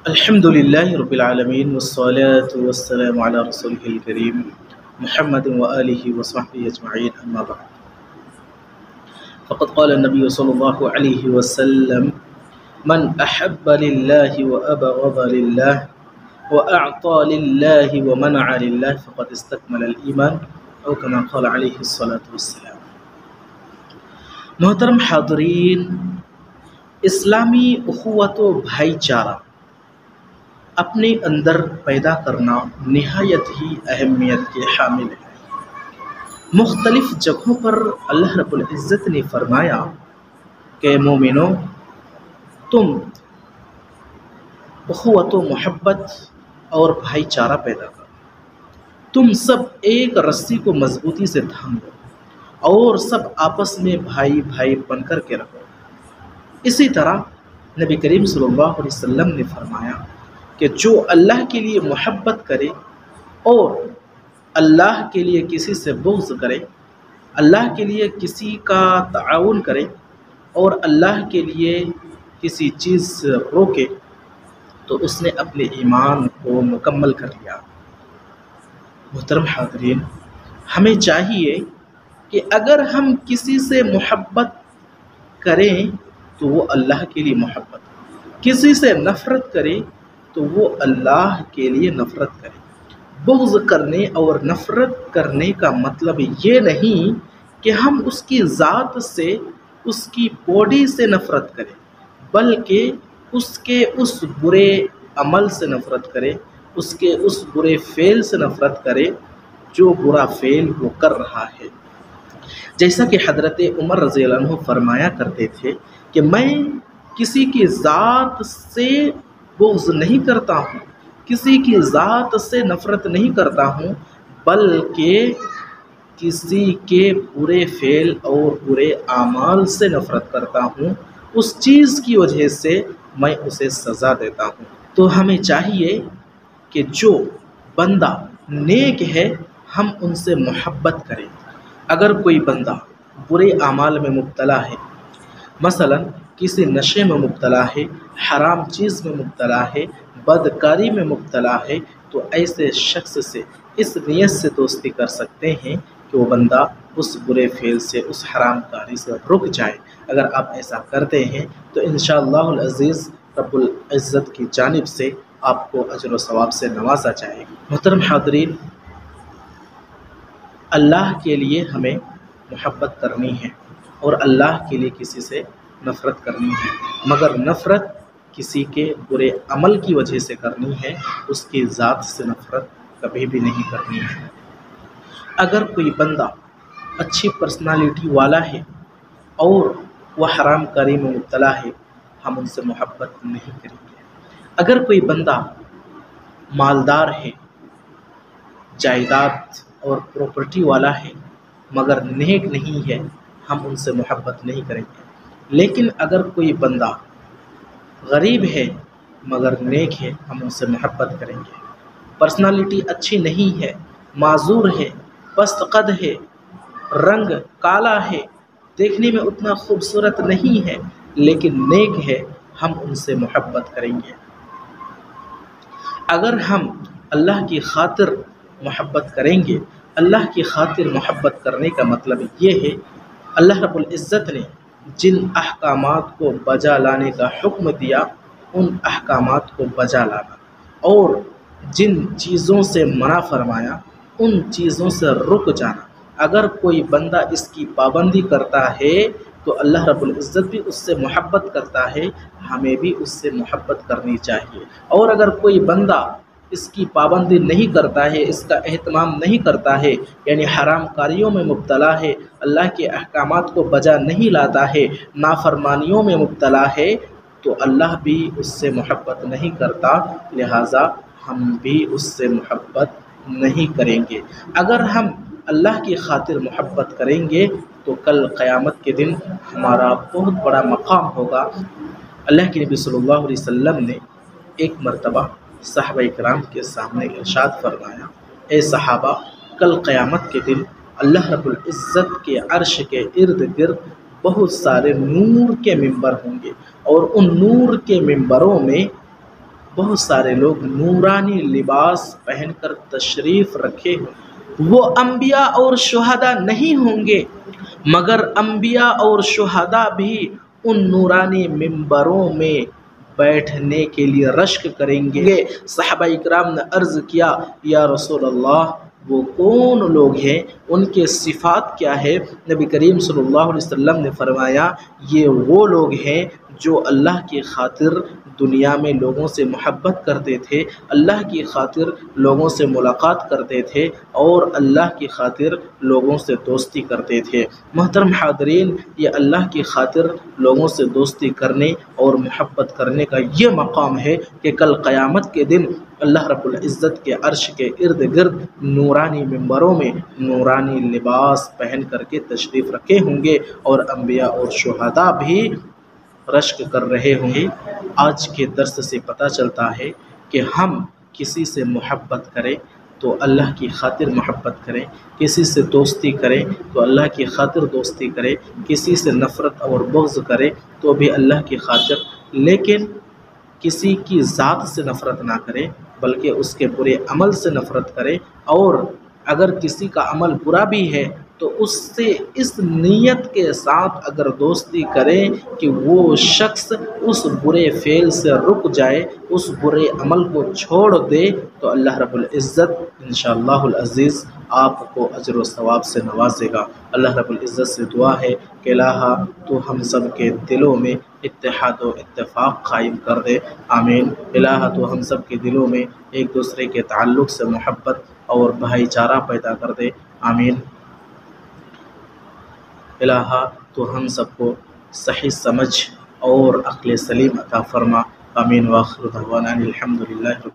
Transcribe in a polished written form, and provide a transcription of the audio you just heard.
الحمد لله رب العالمين والصلاة والسلام على رسوله الكريم محمد وآله وصحبه أجمعين أما بعد فقد قال النبي صلى الله عليه وسلم من أحب لله وأبغض لله وأعطى لله ومنع لله فقد استكمل الإيمان أو كما قال عليه الصلاة والسلام. محترم حاضرین، اسلامی اخوت و بھائی چارہ اپنے اندر پیدا کرنا نہایت ہی اہمیت کے حامل ہے۔ مختلف جگہوں پر اللہ رب العزت نے فرمایا کہ مومنو، تم اخوت و محبت اور بھائی چارہ پیدا کرو، تم سب ایک رسی کو مضبوطی سے تھام لو اور سب آپس میں بھائی بھائی بن کر کے رہو۔ اسی طرح نبی کریم صلی اللہ علیہ وسلم نے فرمایا کہ جو اللہ کے لیے محبت کرے اور اللہ کے لیے کسی سے بغض کرے، اللہ کے لیے کسی کا تعاون کرے اور اللہ کے لیے کسی چیز سے روکے تو اس نے اپنے ایمان کو مکمل کر لیا۔ محترم حاضرین، ہمیں چاہیے کہ اگر ہم کسی سے محبت کریں تو وہ اللہ کے لیے محبت، کسی سے نفرت کرے تو وہ اللہ کے لیے نفرت کرے۔ بغض کرنے اور نفرت کرنے کا مطلب یہ نہیں کہ ہم اس کی ذات سے، اس کی باڈی سے نفرت کریں، بلکہ اس کے اس برے عمل سے نفرت کرے، اس کے اس برے فعل سے نفرت کرے جو برا فعل وہ کر رہا ہے۔ جیسا کہ حضرت عمر رضی اللہ عنہ فرمایا کرتے تھے کہ میں کسی کی ذات سے بغض نہیں کرتا ہوں، کسی کی ذات سے نفرت نہیں کرتا ہوں، بلکہ کسی کے برے فعل اور برے اعمال سے نفرت کرتا ہوں، اس چیز کی وجہ سے میں اسے سزا دیتا ہوں۔ تو ہمیں چاہیے کہ جو بندہ نیک ہے ہم ان سے محبت کریں۔ اگر کوئی بندہ برے اعمال میں مبتلا ہے، مثلا کسی نشے میں مبتلا ہے، حرام چیز میں مبتلا ہے، بدکاری میں مبتلا ہے، تو ایسے شخص سے اس نیت سے دوستی کر سکتے ہیں کہ وہ بندہ اس برے فعل سے، اس حرام کاری سے رک جائے۔ اگر آپ ایسا کرتے ہیں تو انشاءاللہ العزیز رب العزت کی جانب سے آپ کو اجر و ثواب سے نوازا جائے گا۔ محترم حاضرین، اللہ کے لیے ہمیں محبت کرنی ہے اور اللہ کے لیے کسی سے نفرت کرنی ہے، مگر نفرت کسی کے برے عمل کی وجہ سے کرنی ہے، اس کی ذات سے نفرت کبھی بھی نہیں کرنی ہے۔ اگر کوئی بندہ اچھی پرسنالٹی والا ہے اور وہ حرام کاری میں مبتلا ہے، ہم ان سے محبت نہیں کریں گے۔ اگر کوئی بندہ مالدار ہے، جائیداد اور پراپرٹی والا ہے مگر نیک نہیں ہے، ہم ان سے محبت نہیں کریں گے۔ لیکن اگر کوئی بندہ غریب ہے مگر نیک ہے، ہم ان سے محبت کریں گے۔ پرسنالٹی اچھی نہیں ہے، معذور ہے، پست قد ہے، رنگ کالا ہے، دیکھنے میں اتنا خوبصورت نہیں ہے لیکن نیک ہے، ہم ان سے محبت کریں گے۔ اگر ہم اللہ کی خاطر محبت کریں گے، اللہ کی خاطر محبت کرنے کا مطلب یہ ہے اللہ رب العزت نے جن احکامات کو بجا لانے کا حکم دیا ان احکامات کو بجا لانا، اور جن چیزوں سے منع فرمایا ان چیزوں سے رک جانا۔ اگر کوئی بندہ اس کی پابندی کرتا ہے تو اللہ رب العزت بھی اس سے محبت کرتا ہے، ہمیں بھی اس سے محبت کرنی چاہیے۔ اور اگر کوئی بندہ اس کی پابندی نہیں کرتا ہے، اس کا اہتمام نہیں کرتا ہے، یعنی حرام کاریوں میں مبتلا ہے، اللہ کے احکامات کو بجا نہیں لاتا ہے، نافرمانیوں میں مبتلا ہے، تو اللہ بھی اس سے محبت نہیں کرتا، لہٰذا ہم بھی اس سے محبت نہیں کریں گے۔ اگر ہم اللہ کی خاطر محبت کریں گے تو کل قیامت کے دن ہمارا بہت بڑا مقام ہوگا۔ اللہ کے نبی صلی اللہ علیہ وسلم نے ایک مرتبہ صحابہ کرام کے سامنے ارشاد فرمایا، اے صحابہ، کل قیامت کے دن اللہ رب العزت کے عرش کے ارد گرد بہت سارے نور کے ممبر ہوں گے، اور ان نور کے ممبروں میں بہت سارے لوگ نورانی لباس پہن کر تشریف رکھے ہوں، وہ انبیاء اور شہداء نہیں ہوں گے، مگر انبیاء اور شہداء بھی ان نورانی ممبروں میں بیٹھنے کے لیے رشک کریں گے۔ صحابہ اکرام نے عرض کیا، یا رسول اللہ وہ کون لوگ ہیں، ان کے صفات کیا ہے؟ نبی کریم صلی اللہ علیہ وسلم نے فرمایا، یہ وہ لوگ ہیں جو اللہ کی خاطر دنیا میں لوگوں سے محبت کرتے تھے، اللہ کی خاطر لوگوں سے ملاقات کرتے تھے، اور اللہ کی خاطر لوگوں سے دوستی کرتے تھے۔ محترم حاضرین، یہ اللہ کی خاطر لوگوں سے دوستی کرنے اور محبت کرنے کا یہ مقام ہے کہ کل قیامت کے دن اللہ رب العزت کے عرش کے ارد گرد نورانی ممبروں میں نورانی لباس پہن کر کے تشریف رکھے ہوں گے، اور انبیاء اور شہداء بھی رشک کر رہے ہوں گے۔ آج کے درس سے پتہ چلتا ہے کہ ہم کسی سے محبت کریں تو اللہ کی خاطر محبت کریں، کسی سے دوستی کریں تو اللہ کی خاطر دوستی کریں، کسی سے نفرت اور بغض کریں تو بھی اللہ کی خاطر، لیکن کسی کی ذات سے نفرت نہ کریں بلکہ اس کے برے عمل سے نفرت کریں، اور اگر کسی کا عمل برا بھی ہے تو اس سے اس نیت کے ساتھ اگر دوستی کریں کہ وہ شخص اس برے فعل سے رک جائے، اس برے عمل کو چھوڑ دے، تو اللہ رب العزت انشاءاللہ العزیز آپ کو اجر و ثواب سے نوازے گا۔ اللہ رب العزت سے دعا ہے کہ الہ تو ہم سب کے دلوں میں اتحاد و اتفاق قائم کر دے، آمین۔ الہ تو ہم سب کے دلوں میں ایک دوسرے کے تعلق سے محبت اور بھائی چارہ پیدا کر دے، آمین۔ الہ تو ہم سب کو صحیح سمجھ اور عقل سلیم عطا فرما، آمین۔ وآخر دعوانا الحمدللہ۔